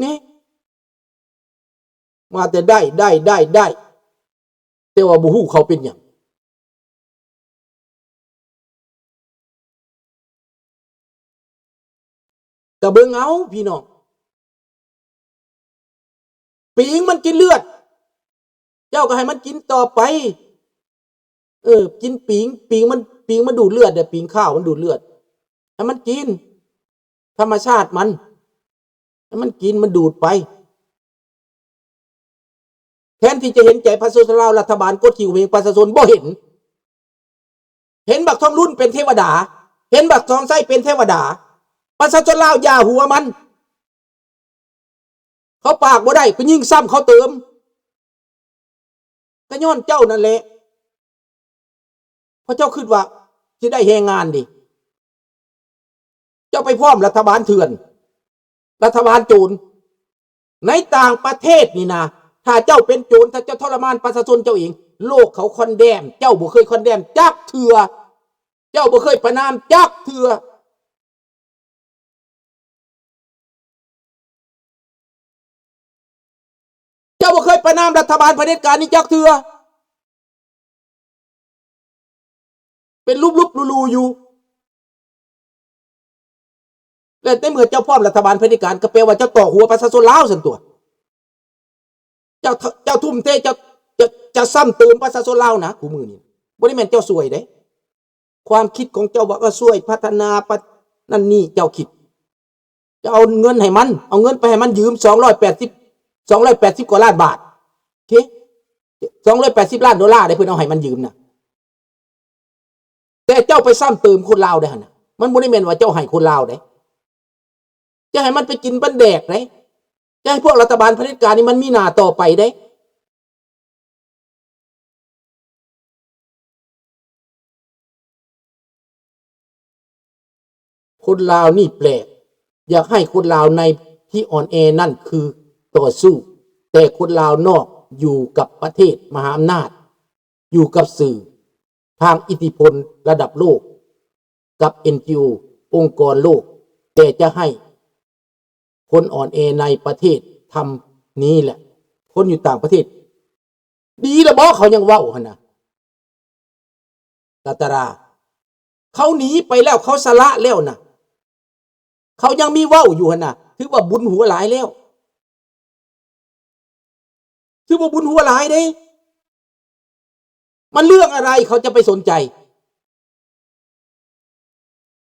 นี่มาแต่ได้แต่ว่าบุหูเขาเป็นอย่างกระเบิงเอาพี่น้องปิงมันกินเลือดเจ้าก็ให้มันกินต่อไปกินปิงมันดูดเลือดเนี่ยปิงข้าวมันดูดเลือดให้มันกินธรรมชาติมันให้มันกินมันดูดไปแทนที่จะเห็นใจประชาชนลาวรัฐบาลกดขี่เองประชาชนบ่เห็นบักทองรุ่นเป็นเทวดาเห็นบักทองไส้เป็นเทวดาประชาชนลาวอย่าหัวมันเขาปากบ่ได้ก็ยิ่งซ้ำเขาเติมก็ย้อนเจ้านั่นแหละเพราะเจ้าคิดว่าจะได้แรงงานดิเจ้าไปพร้อมรัฐบาลเถื่อนรัฐบาลโจรในต่างประเทศนี่นะถ้าเจ้าเป็นโจรถ้าเจ้าทรมานประชาชนเจ้าเองโลกเขาคอนแดมเจ้าบ่เคยคอนแดมจักเถื่อเจ้าบ่เคยประนามจักเถื่อเจ้าบ่เคยประนามรัฐบาลเผด็จการนี่จักเถื่อเป็นรูปลูอยู่และในเมื่อเจ้าพร้อมรัฐบาลเผด็จการก็แปลว่าเจ้าต่อหัวประชาชนลาวซั่นตัวเจ้าทุ่มเทจะซ้ำเติมประชาชนลาวนะคู่มือนี่บ่ได้แม่นเจ้าสวยเด้ความคิดของเจ้าว่าช่วยพัฒนานั่นนี่เจ้าคิดจะเอาเงินให้มันเอาเงินไปให้มันยืม280กว่าล้านบาทโอเค280ล้านดอลลาร์ได้เพิ่นเอาให้มันยืมน่ะแต่เจ้าไปซ้ำเติมคนลาวได้หั่นน่ะมันบ่ได้แม่นว่าเจ้าให้คนลาวเด้จะให้มันไปกินบันแดกเด้จะให้พวกรัฐบาลเผด็จการนี่มันมีหน้าต่อไปเด้คนลาวนี่แปลกอยากให้คนลาวในที่อ่อนแอนั่นคือต่อสู้แต่คนลาวนอกอยู่กับประเทศมหาอำนาจอยู่กับสื่อทางอิทธิพลระดับโลกกับ NGO องค์กรโลกแต่จะให้คนอ่อนแอในประเทศทำนี้แหละคนอยู่ต่างประเทศดีละบ่เขายังเว้าหั่นน่ะตาราเขาหนีไปแล้วเขาสละแล้วนะเขายังมีเว้าอยู่หั่นน่ะถือว่าบุญหัวหลายแล้วถือว่าบุญหัวหลายเด้มันเรื่องอะไรเขาจะไปสนใจ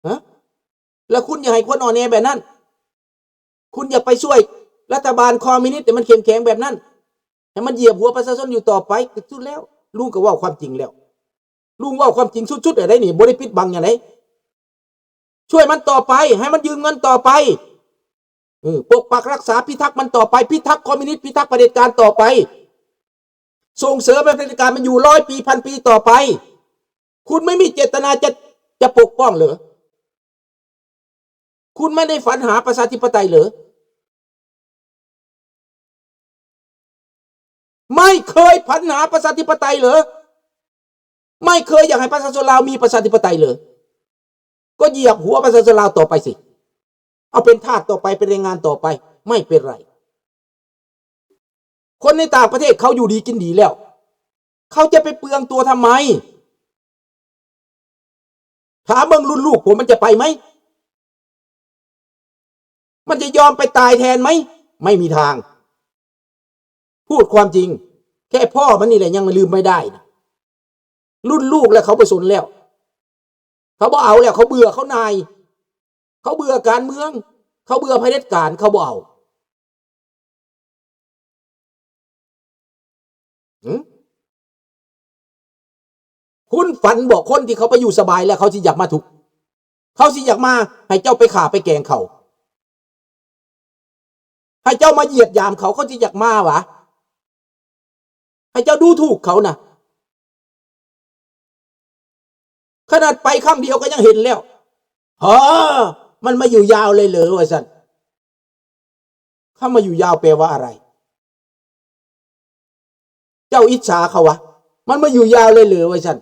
ฮะแล้วคุณอย่าให้คนอ่อนแอแบบนั้นคุณอย่าไปช่วยรัฐบาลคอมมิวนิสต์แต่มันเข้มแข็งแบบนั้นให้มันเหยียบหัวประชาชนอยู่ต่อไปสุดแล้วลุงก็ว่าความจริงแล้วลุงว่าความจริงสุดๆอะไรนี่บ่ได้ปิดบังอย่างไรช่วยมันต่อไปให้มันยืมเงินต่อไปปกปักรักษาพิทักษ์มันต่อไปพิทักษ์คอมมิวนิสต์พิทักษ์เผด็จการต่อไปส่งเสริมให้เผด็จการมันอยู่100 ปี1,000 ปีต่อไปคุณไม่มีเจตนาจะปกป้องเหรอคุณไม่ได้ฝันหาประชาธิปไตยเหรอไม่เคยฝันหาประชาธิปไตยเหรอไม่เคยอยากให้ประชาชนลาวมีประชาธิปไตยเหรอก็เหยียบหัวประชาชนลาวต่อไปสิเอาเป็นทาสต่อไปเป็นแรงงานต่อไปไม่เป็นไรคนในต่างประเทศเขาอยู่ดีกินดีแล้วเขาจะไปเปลืองตัวทำไมถามเบิ่งรุ่นลูกผมมันจะไปไหมมันจะยอมไปตายแทนไหมไม่มีทางพูดความจริงแค่พ่อมันนี่แหละยังลืมไม่ได้นะรุ่นลูกแล้วเขาไปสนแล้วเขาบ่เอาแล้วเขาเบื่อเขานายเขาเบื่อการเมืองเขาเบื่อเผด็จการเขาบ่เอาคุณฝันบอกคนที่เขาไปอยู่สบายแล้วเขาสิอยากมาถูกเขาสิอยากมาให้เจ้าไปข่าไปแกงเขาให้เจ้ามาเหยียดยามเขาสิอยากมาวะให้เจ้าดูถูกเขานะขนาดไปครั้งเดียวก็ยังเห็นแล้วมันมาอยู่ยาวเลยเหรอวะสันเข้ามาอยู่ยาวแปลว่าอะไรเจ้าอิจฉาเขาวะมันมาอยู่ยาวเลยเหรอวะสัน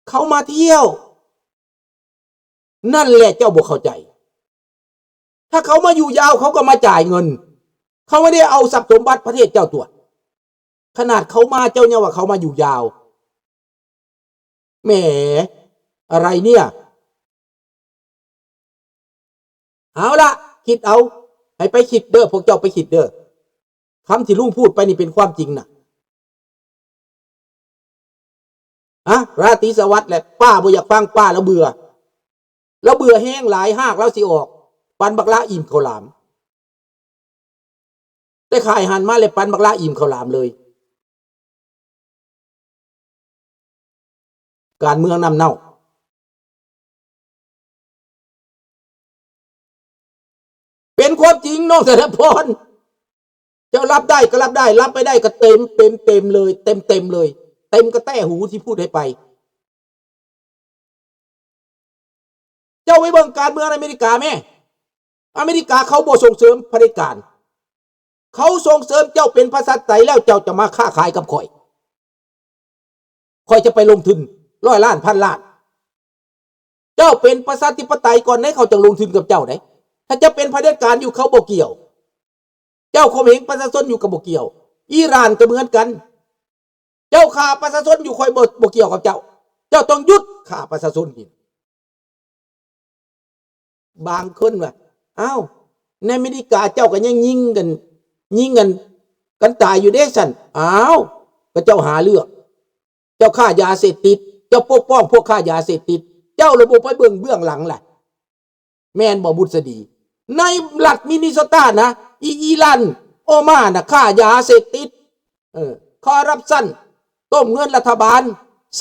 เขามาเที่ยวนั่นแหละเจ้าบ่เข้าใจ ถ้าเขามาอยู่ยาวเขาก็มาจ่ายเงินเขาไม่ได้เอาทรัพย์สมบัติประเทศเจ้าตัวขนาดเขามาเจ้าเนี่ยว่าเขามาอยู่ยาวแหมอะไรเนี่ยเอาละคิดเอาให้ไปคิดเด้อพวกเจ้าไปคิดเด้อคำที่ลุงพูดไปนี่เป็นความจริงนะราตรีสวัสดิ์แหละป้าบ่อยากฟังป้าแล้วเบื่อแห้งหลายหากแล้วสิออกปันบักละอิ่มข้าวหลามได้ขายหันมาเลยปันบักละอิ่มข้าวหลามเลยการเมืองนำเน่าเป็นความจริงน้องธนพรเจ้ารับได้ก็รับได้รับไม่ได้ก็เต็มเลยเต็มเลยเต็มกระแต้หูที่พูดให้ไปเจ้าไว้เบิ่งการเมืองอเมริกาแม่อเมริกาเขาบ่ส่งเสริมเผด็จการเขาส่งเสริมเจ้าเป็นพระสัตย์ไตแล้วเจ้าจะมาค้าขายกับข่อยจะไปลงทุน100 ล้าน1,000 ล้านเจ้าเป็นประชาธิปไตยก่อนให้เขาจะลงทุนกับเจ้าได้ถ้าจะเป็นเผด็จการอยู่เขาบ่เกี่ยวเจ้าข่มเหงประชาชนอยู่กับบ่เกี่ยวอิหร่านก็เหมือนกันเจ้าฆ่าประชาชนอยู่ข่อยบ่เกี่ยวกับเจ้าต้องหยุดฆ่าประชาชนกินบางคนว่าอ้าวในอเมริกาเจ้าก็ยังยิงกันตายอยู่เด้สั่นอ้าวก็เจ้าหาเรื่องเจ้าฆ่ายาเสพติดเจ้าปกป้องพวกฆ่ายาเสพติดเจ้าระบบไปเบื้องหลังแหละแมนบ่บุษดีในรัฐมินนิโซตานะอีลันโอมานะฆ่ายาเสพติดคอร์รัปชันต้มเงินรัฐบาล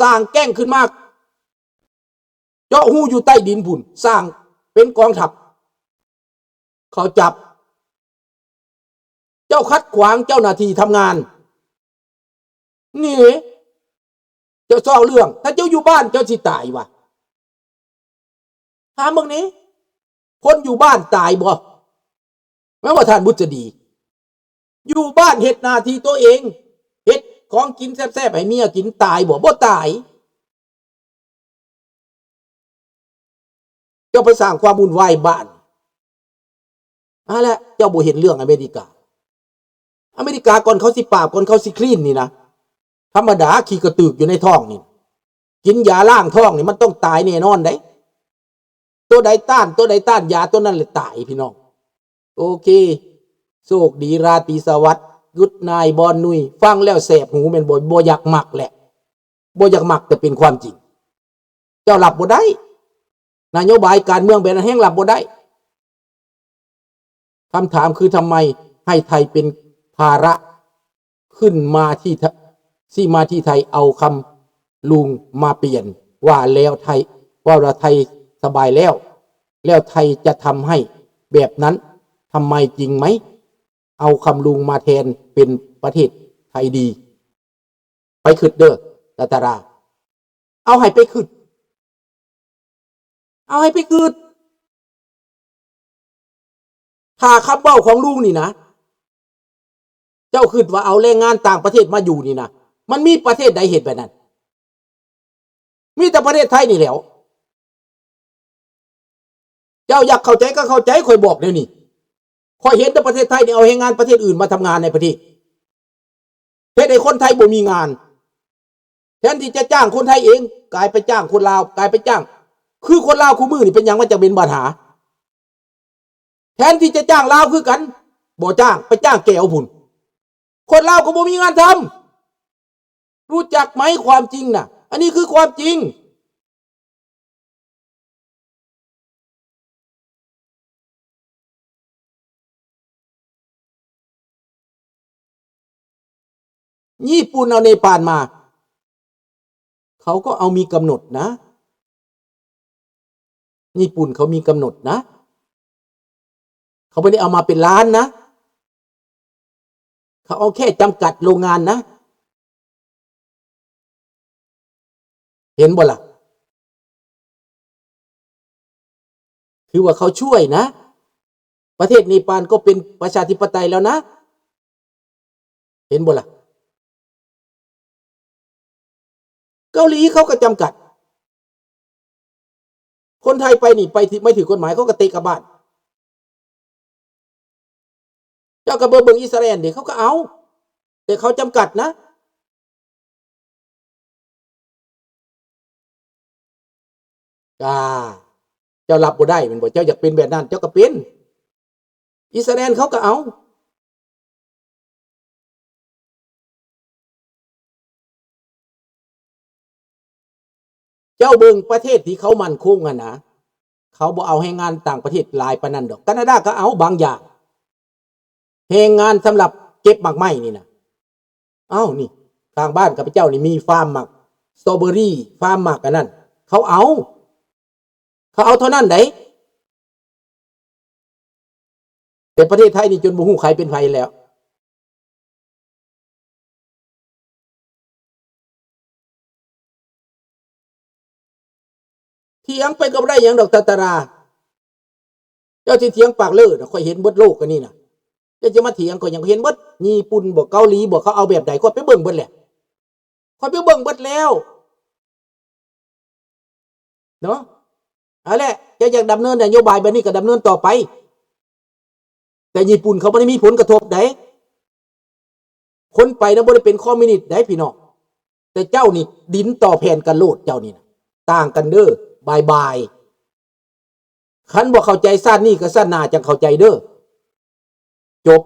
สร้างแก้งขึ้นมากเจาะหูอยู่ใต้ดินพุ่นสร้างเป็นกองทัพเขาจับเจ้าคัดขวางเจ้าหน้าที่ทำงานนี่เจ้าซ่อเรื่องถ้าเจ้าอยู่บ้านเจ้าสิตายวะถามมึงนี้คนอยู่บ้านตายบ่แม้ว่าท่านบุษดีอยู่บ้านเฮ็ดหน้าที่ตัวเองเฮ็ดของกินแซ่บๆให้เมียกินตายบ่ตายเจ้าไปสร้างความวุ่นวายบ้านละเจ้าบ่เห็นเรื่องอเมริกาก่อนเขาสิปราบก่อนเขาสิคลีนนี่นะธรรมดาขี้กระตือกอยู่ในท้องนี่กินยาล้างท้องนี่มันต้องตายแน่นอนได้ตัวใดต้านยาตัวนั้นเลยตายพี่น้องโอเคโชคดีราตรีสวัสดิ์กุดนายบอนนุยฟังแล้วแสบหูเป็นบ่อยากหมักแหละบ่อยากหมักแต่เป็นความจริงเจ้าหลับบ่ได้นโยบายการเมืองแบบนั้นแห้งหลับบ่ได้คำถามคือทำไมให้ไทยเป็นภาระขึ้นมาที่ไทยเอาคำลุงมาเปลี่ยนว่าแล้วไทยว่าเราไทยสบายแล้วไทยจะทำให้แบบนั้นทำไมจริงไหมเอาคำลุงมาแทนเป็นประเทศไทยดีไปขึ้นเด้อรัตราเอาให้ไปขึ้นถ้าคำเบ้าของลุงนี่นะเจ้าขึ้นว่าเอาแรงงานต่างประเทศมาอยู่นี่นะมันมีประเทศใดเห็นแบบนั้นมีแต่ประเทศไทยนี่แหละเจ้าอยากเข้าใจก็เข้าใจคอยบอกเดี๋ยวนี้คอยเห็นแต่ประเทศไทยเนี่ยเอาแรงงานประเทศอื่นมาทำงานในประเทศให้คนไทยบ่มีงานแทนที่จะจ้างคนไทยเองกลายไปจ้างคนลาวกลายไปจ้างคือคนลาวคู่มือนี่เป็นยังว่าจะเป็นปัญหาแทนที่จะจ้างลาวคือกันบ่จ้างไปจ้างแก้วพุ่นคนลาวก็บ่มีงานทำรู้จักไหมความจริงน่ะอันนี้คือความจริงญี่ปุ่นเอาเนปาลมาเขาก็เอามีกำหนดนะญี่ปุ่นเขามีกำหนดนะเขาไม่ได้เอามาเป็นล้านนะเขาเอาแค่จำกัดโรงงานนะเห็นบ่ล่ะคือว่าเขาช่วยนะประเทศเนปาลก็เป็นประชาธิปไตยแล้วนะเห็นบ่ล่ะเกาหลีเขาก็จำกัดคนไทยไปนี่ไปไม่ถือกฎหมายเขาก็เตะกลับบ้าน าก็เบิ่งอิสราเอลเดี๋ยวเขาก็เอาแต่เขาจำกัดนะเจ้ารับบ่ได้มันบ่เจ้าอยากเป็นแบบนั้นเจ้าก็เป็นอิสราเอลเขาก็เอาเจ้าเบิ่งประเทศที่เขามั่นคงอ่ะนะเขาบ่เอาแรงงานต่างประเทศหลายปานนั้นดอกแคนาดาก็เอาบางอย่างแรงงานสำหรับเก็บหมากไม้นี่นะนี่ทางบ้านข้าพเจ้านี่มีฟาร์มหมากสตรอเบอรี่ฟาร์มหมากอันนั้นเขาเอาเท่านั้นได้แต่ประเทศไทยนี่จนบ่ฮู้ใครเป็นไผแล้วเถียงไปก็บ่ได้หยังดอกตาราเจ้าสิเถียงปากเล้อน่ะค่อยเห็นเบิดโลกกันนี่น่ะเจ้าจะมาเถียงก็ยังเห็นเบิดญี่ปุ่นบ่เกาหลีบ่เขาเอาแบบใดก็ไปเบิ่งเบิดแหละค่อยไปเบิ่งเบิดแล้วเนาะเอาแหละเจ้าอยากดำเนินนโยบายแบบนี้ก็ดำเนินต่อไปแต่ญี่ปุ่นเขาบ่ได้มีผลกระทบใดคนไปนะบ่ได้เป็นคอมมิวนิสต์ได้พี่น้องแต่เจ้านี่ดินต่อแผ่นกันโลดเจ้านี่นะต่างกันเด้อบายคันบ่เข้าใจซ่านนี่ก็ซ่านหน้าจังเข้าใจเด้อจบ